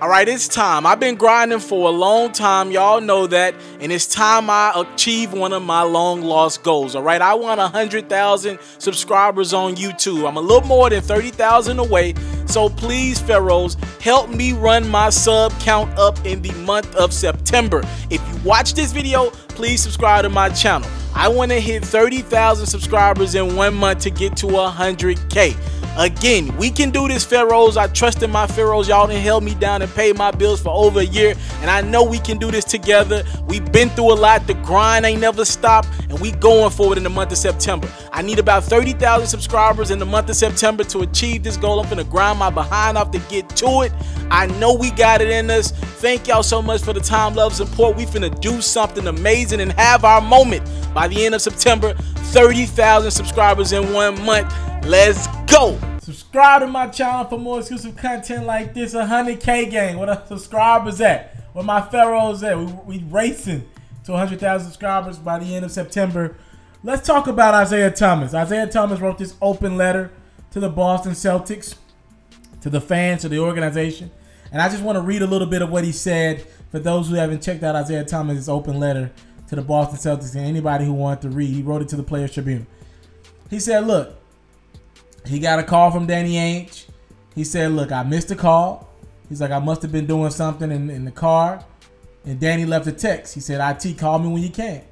All right, it's time. I've been grinding for a long time. Y'all know that. And it's time I achieve one of my long lost goals. All right, I want 100,000 subscribers on YouTube. I'm a little more than 30,000 away. So please, Pharaohs, help me run my sub count up in the month of September. If you watch this video, please subscribe to my channel. I want to hit 30,000 subscribers in 1 month to get to 100K. Again, we can do this, Pharaohs. I trust in my Pharaohs. Y'all done held me down and paid my bills for over a year, and I know we can do this together. We've been through a lot. The grind ain't never stopped, and we going forward in the month of September. I need about 30,000 subscribers in the month of September to achieve this goal. I'm finna grind my behind off to get to it. I know we got it in us. Thank y'all so much for the time, love, support. We finna do something amazing and have our moment by the end of September. 30,000 subscribers in 1 month. Let's go. Subscribe to my channel for more exclusive content like this. 100K gang. Where the subscribers at? Where my Pharaohs at? We racing to 100,000 subscribers by the end of September. Let's talk about Isaiah Thomas. Isaiah Thomas wrote this open letter to the Boston Celtics, to the fans, to the organization. And I just want to read a little bit of what he said for those who haven't checked out Isaiah Thomas' open letter to the Boston Celtics and anybody who wanted to read. He wrote it to the Players Tribune. He said, look, he got a call from Danny Ainge. He said, look, I missed the call. He's like, I must have been doing something in the car. And Danny left a text. He said, IT, call me when you can.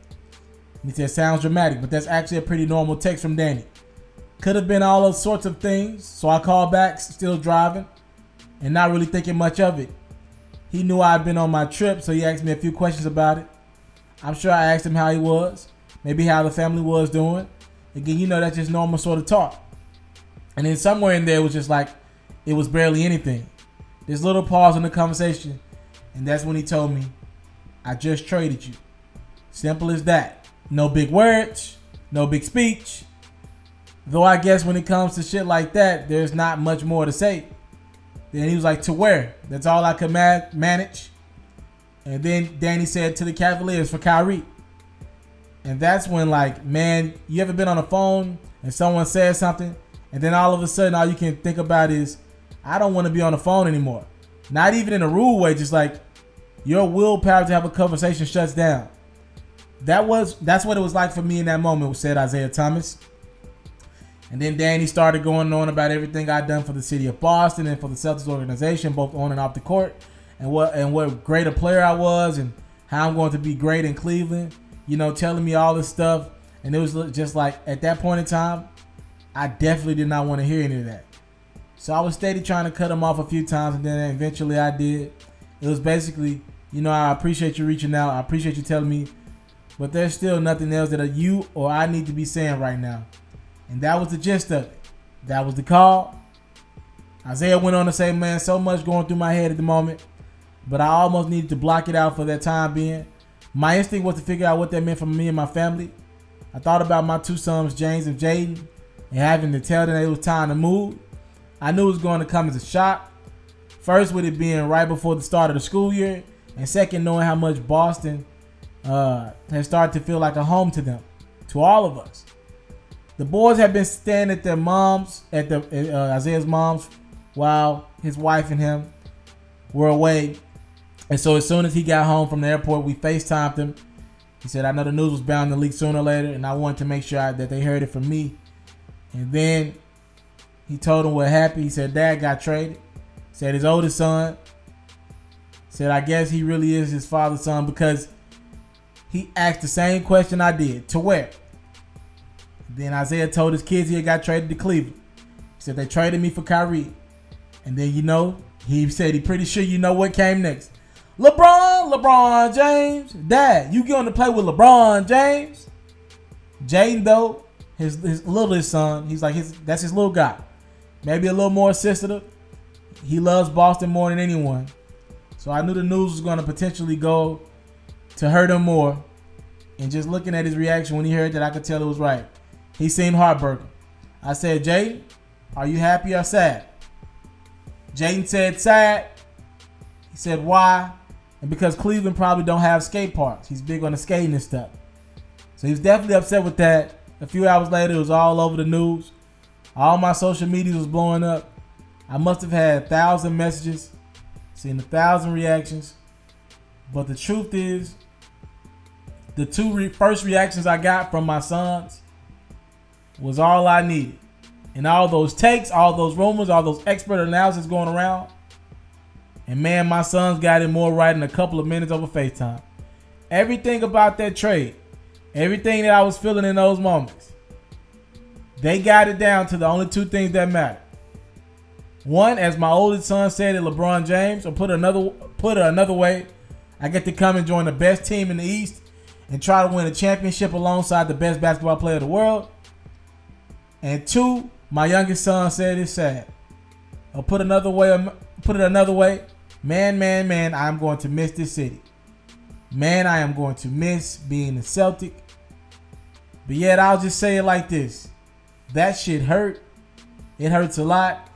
He said, sounds dramatic, but that's actually a pretty normal text from Danny. Could have been all those sorts of things. So I called back, still driving, and not really thinking much of it. He knew I'd been on my trip, so he asked me a few questions about it. I'm sure I asked him how he was, maybe how the family was doing. Again, you know, that's just normal sort of talk. And then somewhere in there it was just like, it was barely anything. This little pause in the conversation, and that's when he told me, I just traded you. Simple as that. No big words, no big speech. Though I guess when it comes to shit like that, there's not much more to say. Then he was like, to where? That's all I could manage. And then Danny said to the Cavaliers for Kyrie. And that's when, like, man, you ever been on the phone and someone says something, and then all of a sudden all you can think about is, I don't want to be on the phone anymore. Not even in a rude way, just like your willpower to have a conversation shuts down. That's what it was like for me in that moment, said Isaiah Thomas. And then Danny started going on about everything I'd done for the city of Boston and for the Celtics organization, both on and off the court, and what great a player I was, and how I'm going to be great in Cleveland. You know, telling me all this stuff. And it was just like, at that point in time, I definitely did not want to hear any of that. So I was steady trying to cut him off a few times, and then eventually I did. It was basically, you know, I appreciate you reaching out. I appreciate you telling me, but there's still nothing else that you or I need to be saying right now. And that was the gist of it. That was the call. Isaiah went on to say, man, so much going through my head at the moment, but I almost needed to block it out for that time being. My instinct was to figure out what that meant for me and my family. I thought about my two sons, James and Jaden, and having to tell them it was time to move. I knew it was going to come as a shock. First, with it being right before the start of the school year, and second, knowing how much Boston has started to feel like a home to them, to all of us. The boys have been staying at their moms, at Isaiah's mom's, while his wife and him were away. And so as soon as he got home from the airport, we FaceTimed him. He said, I know the news was bound to leak sooner or later, and I wanted to make sure that they heard it from me. And then he told him what happened. He said, Dad got traded. Said his oldest son. Said, I guess he really is his father's son, because he asked the same question I did. To where? Then Isaiah told his kids he had got traded to Cleveland. He said, they traded me for Kyrie. And then, you know, he said he pretty sure you know what came next. LeBron James. Dad, you going to play with LeBron James? Jaden, though, his littlest son, he's like, that's his little guy. Maybe a little more sensitive. He loves Boston more than anyone. So I knew the news was going to potentially go to hurt him more. And just looking at his reaction when he heard that, I could tell it was right. He seemed heartbroken. I said, Jaden, are you happy or sad? Jaden said sad. He said, why? And because Cleveland probably don't have skate parks. He's big on the skating and stuff. So he was definitely upset with that. A few hours later, it was all over the news. All my social media was blowing up. I must have had 1,000 messages seen 1,000 reactions. But the truth is, the first reactions I got from my sons was all I needed. And all those takes, all those rumors, all those expert analysis going around. And man, my sons got it more right in a couple of minutes over FaceTime. Everything about that trade, everything that I was feeling in those moments, they got it down to the only two things that matter. One, as my oldest son said at LeBron James, or put it another way, I get to come and join the best team in the East and try to win a championship alongside the best basketball player in the world. And two, my youngest son said it's sad. Or put it another way, man, I'm going to miss this city. Man, I am going to miss being a Celtic. But yet, I'll just say it like this. That shit hurt. It hurts a lot.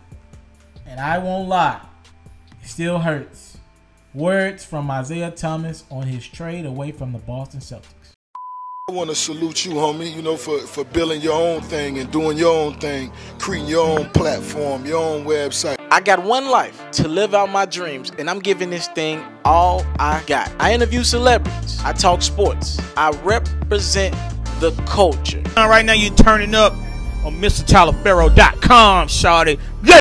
And I won't lie. It still hurts. Words from Isaiah Thomas on his trade away from the Boston Celtics. I want to salute you, homie, you know, for building your own thing and doing your own thing, creating your own platform, your own website. I got one life to live out my dreams, and I'm giving this thing all I got. I interview celebrities. I talk sports. I represent the culture. Right now, you're turning up on itsmrtaliaferro.com, shawty.